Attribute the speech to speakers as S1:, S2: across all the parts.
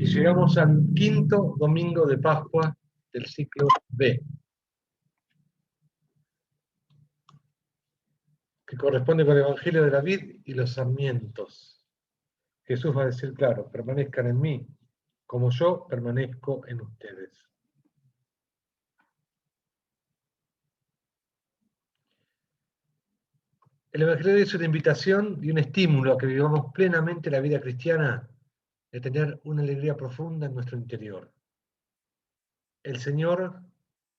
S1: llegamos al quinto domingo de Pascua del ciclo B, que corresponde con el Evangelio de la vid y los sarmientos. Jesús va a decir, claro, permanezcan en mí, como yo permanezco en ustedes. El Evangelio es una invitación y un estímulo a que vivamos plenamente la vida cristiana, de tener una alegría profunda en nuestro interior. El Señor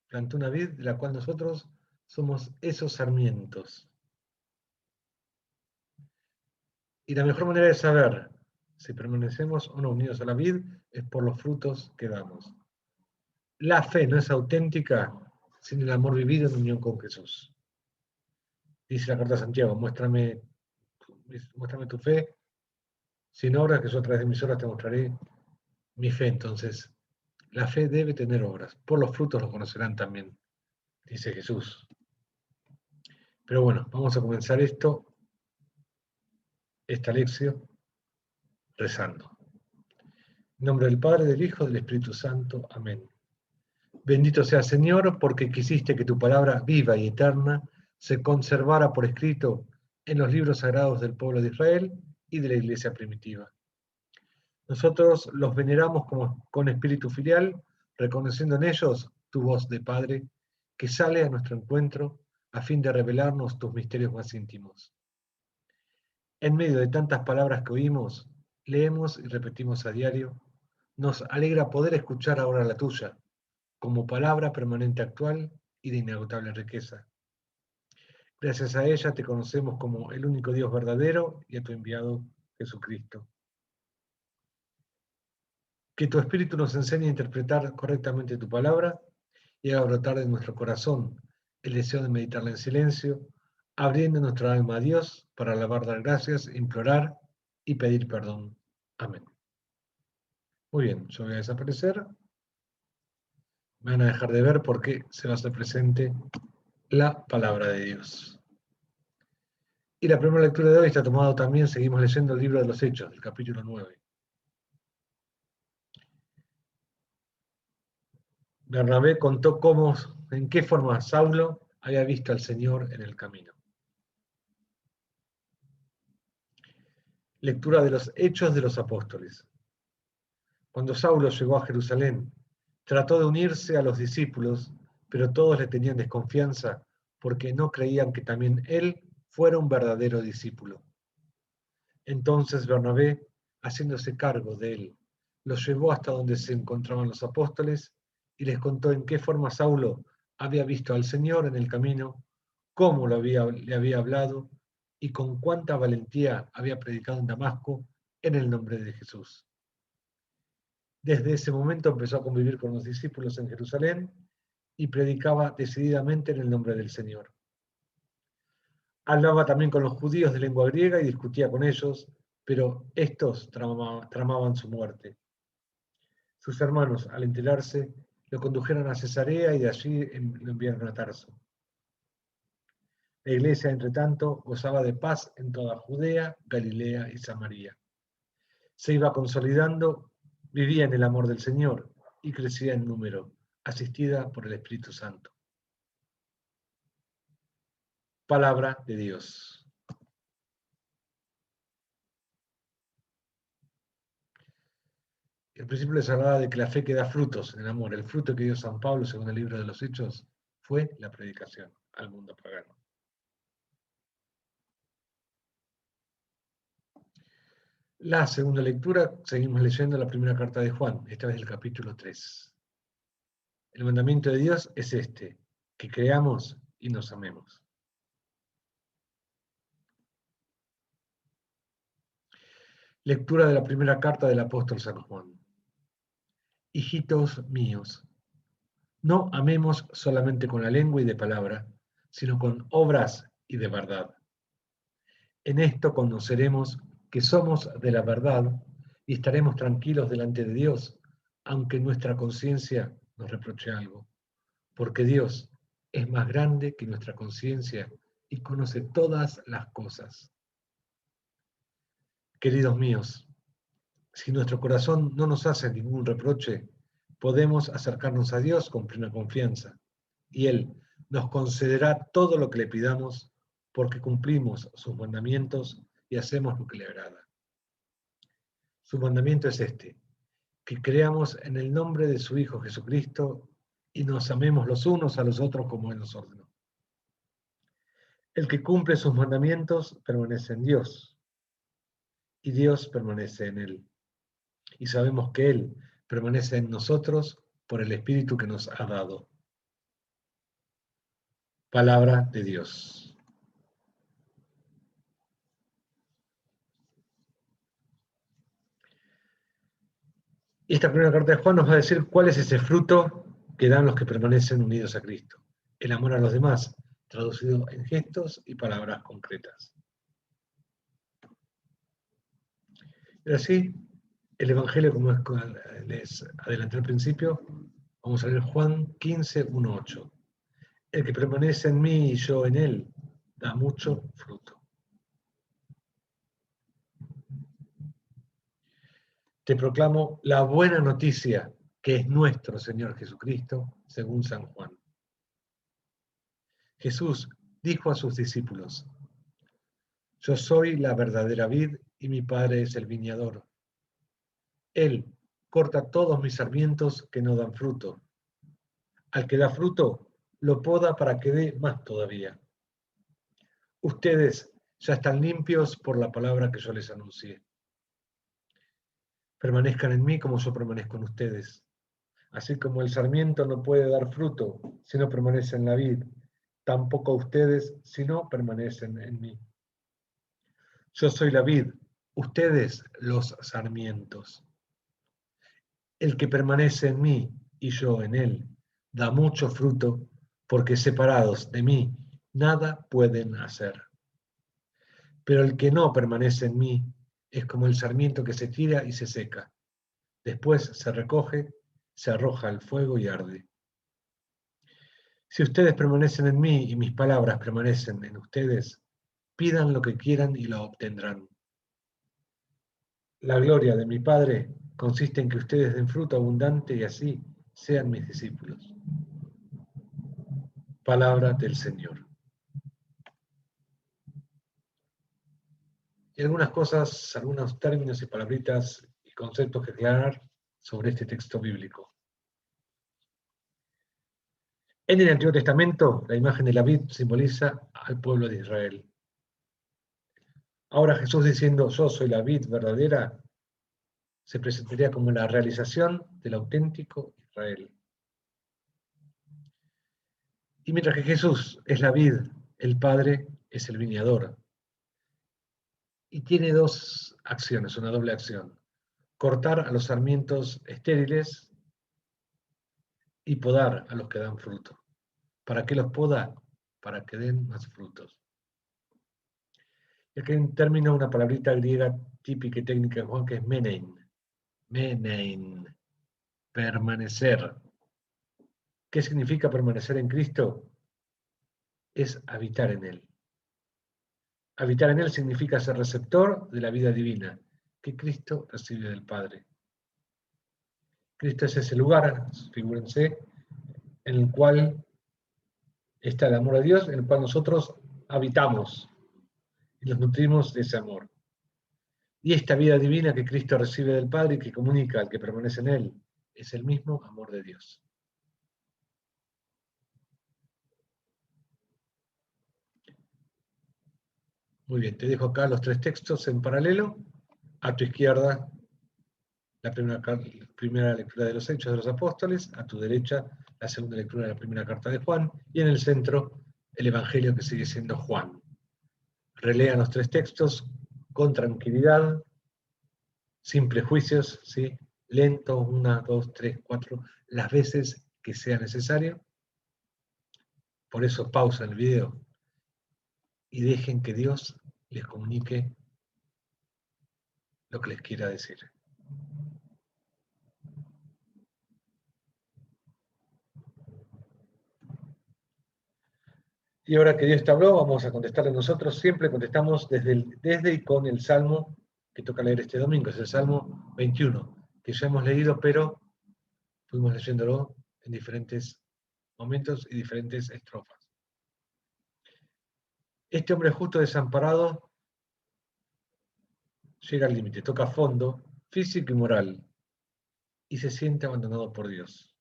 S1: plantó una vid de la cual nosotros somos esos sarmientos. Y la mejor manera de saber si permanecemos o no unidos a la vid es por los frutos que damos. La fe no es auténtica sin el amor vivido en unión con Jesús. Dice la carta de Santiago, muéstrame tu fe, sin obras, que yo a través de mis obras te mostraré mi fe. Entonces, la fe debe tener obras. Por los frutos los conocerán también, dice Jesús. Pero bueno, vamos a comenzar esta lección, rezando. En nombre del Padre, del Hijo, del Espíritu Santo. Amén. Bendito sea Señor, porque quisiste que tu palabra viva y eterna se conservara por escrito en los libros sagrados del pueblo de Israel y de la Iglesia primitiva. Nosotros los veneramos con espíritu filial, reconociendo en ellos tu voz de Padre, que sale a nuestro encuentro a fin de revelarnos tus misterios más íntimos. En medio de tantas palabras que oímos, leemos y repetimos a diario, nos alegra poder escuchar ahora la tuya, como palabra permanente actual y de inagotable riqueza. Gracias a ella te conocemos como el único Dios verdadero y a tu enviado Jesucristo. Que tu Espíritu nos enseñe a interpretar correctamente tu palabra y haga brotar de nuestro corazón el deseo de meditarla en silencio, abriendo nuestra alma a Dios para alabar, dar gracias, implorar y pedir perdón. Amén. Muy bien, yo voy a desaparecer. Me van a dejar de ver porque se va a hacer presente la palabra de Dios. Y la primera lectura de hoy está tomado también, seguimos leyendo el libro de los Hechos, del capítulo 9. Bernabé contó en qué forma Saulo había visto al Señor en el camino. Lectura de los Hechos de los Apóstoles. Cuando Saulo llegó a Jerusalén, trató de unirse a los discípulos, pero todos le tenían desconfianza porque no creían que también él fuera un verdadero discípulo. Entonces Bernabé, haciéndose cargo de él, los llevó hasta donde se encontraban los apóstoles y les contó en qué forma Saulo había visto al Señor en el camino, cómo le había hablado y con cuánta valentía había predicado en Damasco en el nombre de Jesús. Desde ese momento empezó a convivir con los discípulos en Jerusalén y predicaba decididamente en el nombre del Señor. Hablaba también con los judíos de lengua griega y discutía con ellos, pero estos tramaban su muerte. Sus hermanos, al enterarse, lo condujeron a Cesarea y de allí lo enviaron a Tarso. La iglesia, entre tanto, gozaba de paz en toda Judea, Galilea y Samaria. Se iba consolidando, vivía en el amor del Señor y crecía en número, asistida por el Espíritu Santo. Palabra de Dios. El principio les hablaba de que la fe que da frutos en el amor. El fruto que dio San Pablo, según el libro de los Hechos, fue la predicación al mundo pagano. La segunda lectura, seguimos leyendo la primera carta de Juan, esta vez el capítulo 3. El mandamiento de Dios es este, que creamos y nos amemos. Lectura de la primera carta del apóstol San Juan. Hijitos míos, no amemos solamente con la lengua y de palabra, sino con obras y de verdad. En esto conoceremos que somos de la verdad y estaremos tranquilos delante de Dios, aunque nuestra conciencia nos reproche algo, porque Dios es más grande que nuestra conciencia y conoce todas las cosas. Queridos míos, Si nuestro corazón no nos hace ningún reproche, podemos acercarnos a Dios con plena confianza, y Él nos concederá todo lo que le pidamos, porque cumplimos sus mandamientos y hacemos lo que le agrada. Su mandamiento es este: que creamos en el nombre de su Hijo Jesucristo y nos amemos los unos a los otros como Él nos ordenó. El que cumple sus mandamientos permanece en Dios, y Dios permanece en él. Y sabemos que Él permanece en nosotros por el Espíritu que nos ha dado. Palabra de Dios. Y esta primera carta de Juan nos va a decir cuál es ese fruto que dan los que permanecen unidos a Cristo. El amor a los demás, traducido en gestos y palabras concretas. Y así, el Evangelio, como les adelanté al principio, vamos a leer Juan 15, 1, 8. El que permanece en mí y yo en él, da mucho fruto. Te proclamo la buena noticia que es nuestro Señor Jesucristo, según San Juan. Jesús dijo a sus discípulos: yo soy la verdadera vid y mi Padre es el viñador. Él corta todos mis sarmientos que no dan fruto. Al que da fruto, lo poda para que dé más todavía. Ustedes ya están limpios por la palabra que yo les anuncié. Permanezcan en mí como yo permanezco en ustedes. Así como el sarmiento no puede dar fruto si no permanece en la vid, tampoco ustedes si no permanecen en mí. Yo soy la vid, ustedes los sarmientos. El que permanece en mí y yo en él, da mucho fruto, porque separados de mí nada pueden hacer. Pero el que no permanece en mí es como el sarmiento que se tira y se seca. Después se recoge, se arroja al fuego y arde. Si ustedes permanecen en mí y mis palabras permanecen en ustedes, pidan lo que quieran y lo obtendrán. La gloria de mi Padre consiste en que ustedes den fruto abundante y así sean mis discípulos. Palabra del Señor. Y algunas cosas, algunos términos y palabritas y conceptos que aclarar sobre este texto bíblico. En el Antiguo Testamento, la imagen de la vid simboliza al pueblo de Israel. Ahora Jesús diciendo, yo soy la vid verdadera, se presentaría como la realización del auténtico Israel. Y mientras que Jesús es la vid, el Padre es el viñador. Y tiene dos acciones, una doble acción. Cortar a los sarmientos estériles y podar a los que dan fruto. ¿Para qué los poda? Para que den más frutos. Y aquí hay un término, una palabrita griega típica y técnica de Juan, que es menein. Menein, permanecer. ¿Qué significa permanecer en Cristo? Es habitar en Él. Habitar en Él significa ser receptor de la vida divina que Cristo recibe del Padre. Cristo es ese lugar, figúrense, en el cual está el amor de Dios, en el cual nosotros habitamos y nos nutrimos de ese amor. Y esta vida divina que Cristo recibe del Padre y que comunica al que permanece en Él, es el mismo amor de Dios. Muy bien, te dejo acá los tres textos en paralelo. A tu izquierda, la primera lectura de los Hechos de los Apóstoles. A tu derecha, la segunda lectura de la primera carta de Juan. Y en el centro, el Evangelio que sigue siendo Juan. Relean los tres textos con tranquilidad, sin prejuicios, ¿sí? Lento, 1, 2, 3, 4, las veces que sea necesario. Por eso pausa el video y dejen que Dios les comunique lo que les quiera decir. Y ahora que Dios te habló, vamos a contestarle nosotros. Siempre contestamos desde y con el Salmo que toca leer este domingo, es el Salmo 21, que ya hemos leído, pero fuimos leyéndolo en diferentes momentos y diferentes estrofas. Este hombre justo desamparado llega al límite, toca fondo físico y moral, y se siente abandonado por Dios.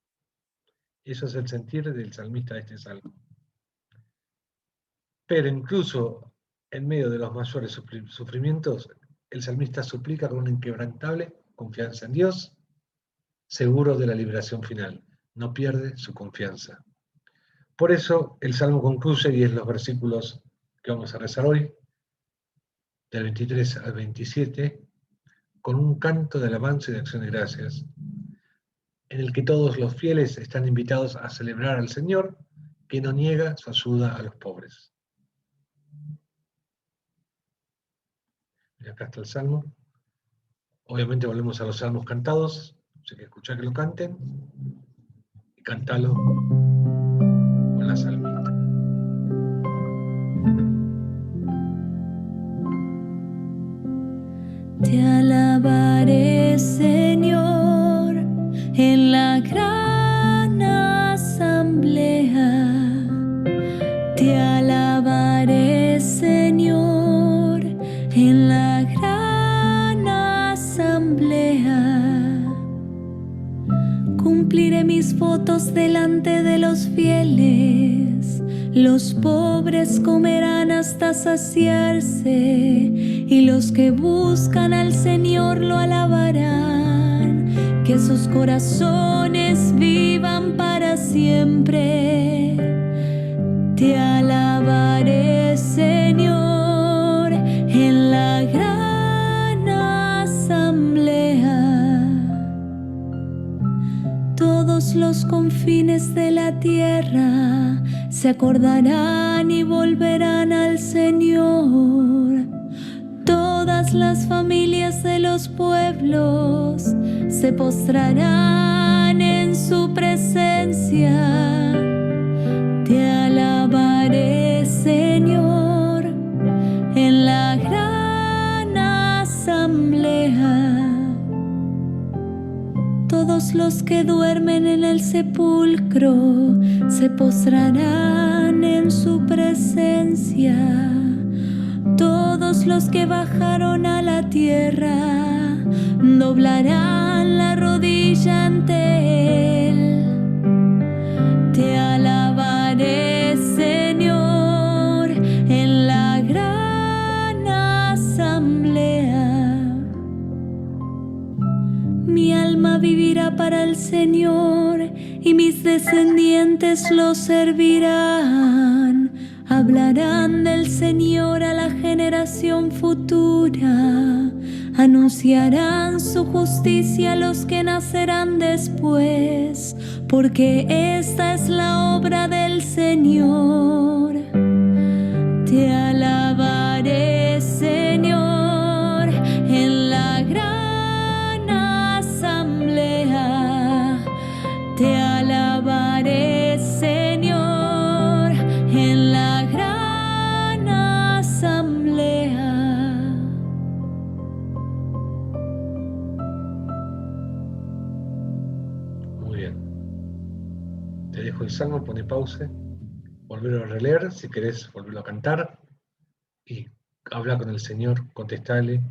S1: Eso es el sentir del salmista de este salmo. Pero incluso en medio de los mayores sufrimientos, el salmista suplica con una inquebrantable confianza en Dios, seguro de la liberación final. No pierde su confianza. Por eso el salmo concluye, y es los versículos que vamos a rezar hoy, del 23 al 27, con un canto de alabanza y de acción de gracias, en el que todos los fieles están invitados a celebrar al Señor, que no niega su ayuda a los pobres. Y acá está el salmo. Obviamente volvemos a los salmos cantados, así que escuchá que lo canten y cantalo con la salmita.
S2: Te alabaré, Señor, en la gran asamblea. Te alabaré, Señor, en la gran asamblea. Cumpliré mis votos delante de los fieles. Los pobres comerán hasta saciarse, y los que buscan al Señor lo alabarán. Que sus corazones vivan para siempre. Te alabaré, Señor, en la gran asamblea. Todos los confines de la tierra se acordarán y volverán al Señor. Todas las familias de los pueblos se postrarán en su presencia. Te alabaré, Señor, en la gran asamblea. Todos los que duermen en el sepulcro se postrarán en su presencia. Todos los que bajaron a la tierra doblarán la rodilla ante Él. Te alabaré, Señor, en la gran asamblea. Mi alma vivirá para el Señor, y mis descendientes lo servirán. Hablarán del Señor a la generación futura. Anunciarán su justicia a los que nacerán después, porque esta es la obra del Señor. Te alabaré, Señor, en la gran asamblea. Te alabaré, Señor, en la gran asamblea.
S1: Muy bien. Te dejo el salmo, pone pausa, volverlo a releer, si querés volverlo a cantar, y habla con el Señor, contestale,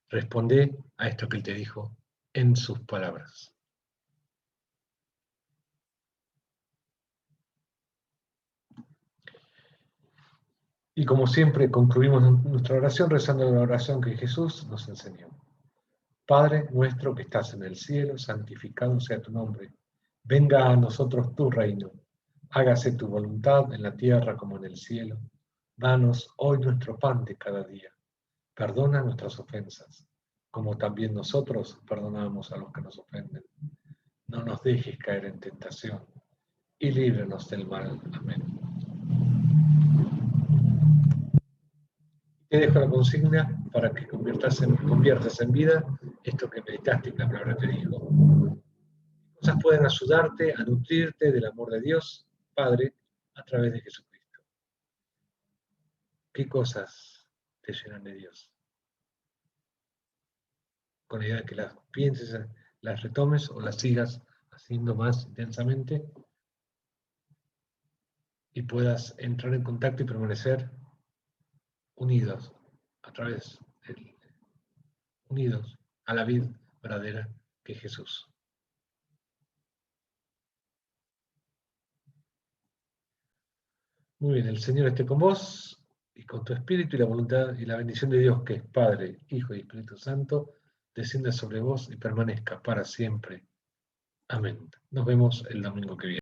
S1: responde a esto que Él te dijo en sus palabras. Y como siempre concluimos nuestra oración rezando la oración que Jesús nos enseñó. Padre nuestro que estás en el cielo, santificado sea tu nombre. Venga a nosotros tu reino. Hágase tu voluntad en la tierra como en el cielo. Danos hoy nuestro pan de cada día. Perdona nuestras ofensas, como también nosotros perdonamos a los que nos ofenden. No nos dejes caer en tentación, y líbranos del mal. Amén. Te dejo la consigna para que conviertas en vida esto que meditaste y que la palabra te dijo. Cosas pueden ayudarte a nutrirte del amor de Dios, Padre, a través de Jesucristo. ¿Qué cosas te llenan de Dios? con la idea de que las pienses, las retomes o las sigas haciendo más intensamente y puedas entrar en contacto y permanecer unidos a través del, unidos a la vid verdadera que es Jesús. Muy bien, el Señor esté con vos y con tu espíritu, y la voluntad y la bendición de Dios, que es Padre, Hijo y Espíritu Santo, descienda sobre vos y permanezca para siempre. Amén. Nos vemos el domingo que viene.